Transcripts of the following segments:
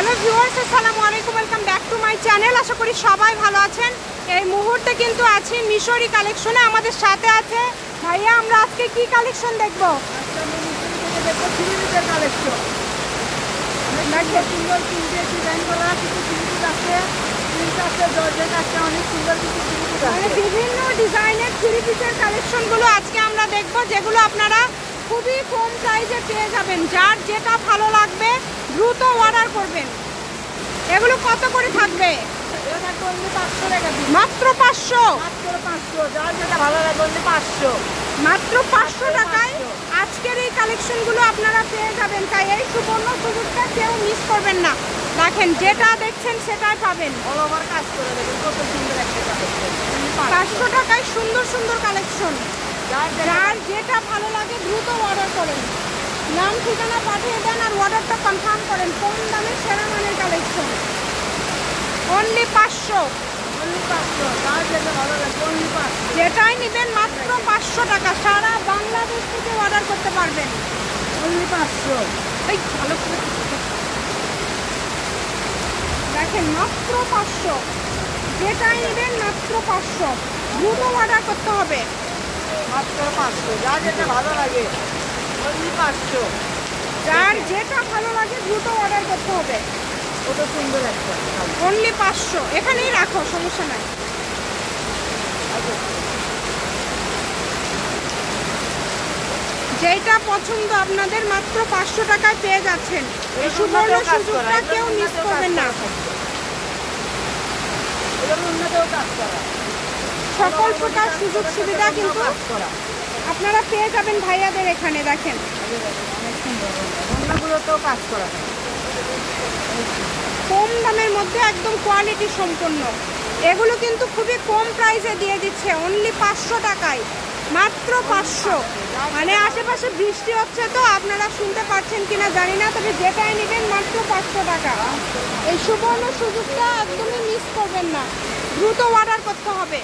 Hello viewers, আসসালামু আলাইকুম, welcome back to my channel. আশা করি সবাই ভালো আছেন। এই মুহূর্তে কিন্তু আছি মিশরি কালেকশনে। আমাদের সাথে আছে ভাইয়া। আমরা আজকে কি কালেকশন দেখব? বিভিন্ন ডিজাইনের থ্রি পিসের কালেকশনগুলো আজকে আমরা দেখব, যেগুলো আপনারা খুবই কম প্রাইসে পেয়ে যাবেন। যার যেটা ভালো লাগবে দ্রুত অর্ডার করবেন। এগুলো কত করে থাকবে? মাত্র 500। মাত্র 500 টাকায় আজকের এই কালেকশনগুলো আপনারা পেয়ে যাবেন। তাই এই সুবর্ণ সুযোগটা কেউ মিস করবেন না। দেখেন, যেটা দেখছেন সেটাই পাবেন। 500 টাকায় সুন্দর সুন্দর কালেকশন। যার যেটা ভালো লাগে দ্রুত অর্ডার করেন। নাম ঠিকানা পাঠিয়ে দেন আর অর্ডারটা কনফার্ম করেন। কম দামে সেরা মানের কালেকশন। অনলি 500। যেটাই নেবেন মাত্র 500 টাকা। সারা বাংলাদেশ থেকে অর্ডার করতে পারবেন। অনলি 500। এই ভালো করে দেখেন, মাত্র 500। যেটাই নেবেন মাত্র 500। দ্রুত অর্ডার করতে হবে। মাত্র 500। যার যেটা ভালো লাগে অনলি 500। যার যেটা ভালো লাগে দ্রুত অর্ডার করতে হবে। কত সুন্দর একটা অনলি 500। এখানেই রাখো, সমস্যা নাই। যেটা পছন্দ আপনাদের মাত্র 500 টাকায় পেয়ে যাচ্ছেন। এই সুবর্ণ সুযোগটা কেউ মিস করবেন না। সকল প্রকার সুযোগ সুবিধা কিন্তু আপনারা পেয়ে যাবেন ভাইয়াদের এখানে। দেখেন, কাজ করা কম দামের মধ্যে একদম কোয়ালিটি সম্পন্ন। এগুলো কিন্তু খুবই কম প্রাইসে দিয়ে দিচ্ছে। অনলি 500 টাকায়, মাত্র 500। মানে আশেপাশে বৃষ্টি হচ্ছে, তো আপনারা শুনতে পাচ্ছেন কিনা জানি না, তবে যেটাই নেবেন মাত্র 500 টাকা। এই সুবর্ণ সুযোগটা একদমই মিস করবেন না। দ্রুত অর্ডার করতে হবে।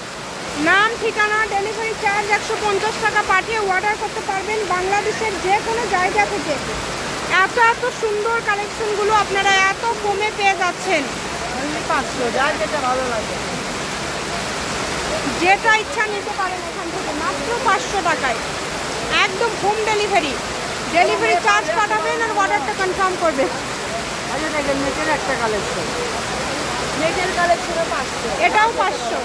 নাম ঠিকানা ডেলিভারি চার্জ 150 টাকা পাঠিয়ে অর্ডার করতে পারবেন বাংলাদেশের যে কোনো জায়গা থেকে। এত এত সুন্দর কালেকশনগুলো আপনারা এত কমে পেয়ে যাচ্ছেন। 500। যার যেটা ভালো লাগে যেটা ইচ্ছা নিতে পারেন এখান থেকে মাত্র 500 টাকায়। একদম হোম ডেলিভারি। ডেলিভারি চার্জ পাঠাবেন আর অর্ডারটা কনফার্ম করবেন। আচ্ছা, দেখেন নেটের একটা কালেকশন। নেটের কালেকশনে 500। এটাও 500।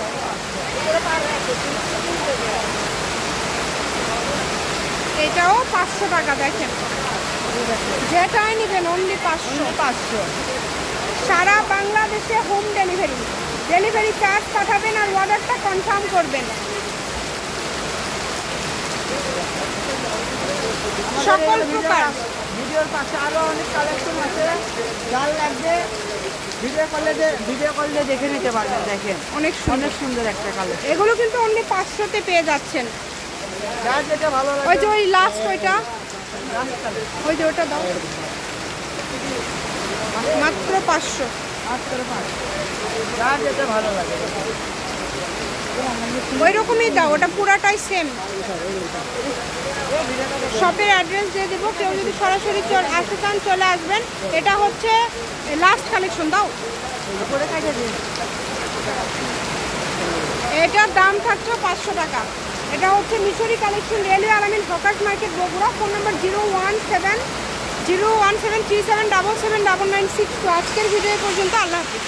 এটাও 500 টাকা। দেখেন, যেটাই নেবেন অনলি 500। সারা বাংলাদেশে হোম ডেলিভারি। ডেলিভারি চার্জ পাঠাবেন আর অর্ডারটা কনফার্ম করবেন। সকল প্রকার ভিডিওর পাশে আরো অনেক কালেকশন আছে। যার লাগবে ভিডিও কলে দেখে নিতে পারবেন। দেখেন, অনেক সুন্দর একটা কালেকশন। এগুলো কিন্তু অনলি 500-তে পেয়ে যাচ্ছেন। যার যেটা ভালো লাগে। ওই যে ওই লাস্ট ওইটা, ওই যে ওটা দাও, মাত্র 500। যার যেটা ভালো লাগে ওই রকমই দাও, ওটা পুরাটাই সেম। শপের অ্যাড্রেস দিয়ে দেবো। কেউ যদি সরাসরি আসতে চান চলে আসবেন। এটা হচ্ছে লাস্ট কালেকশন। দাও, এটার দাম থাকছে 500 টাকা। এটা হচ্ছে মিশরি কালেকশন, রেলওয়ে আলামিন hawkers market, Bogura. Phone number 0173777779962। আজকের ভিডিও পর্যন্ত। আল্লাহ হাফিজ।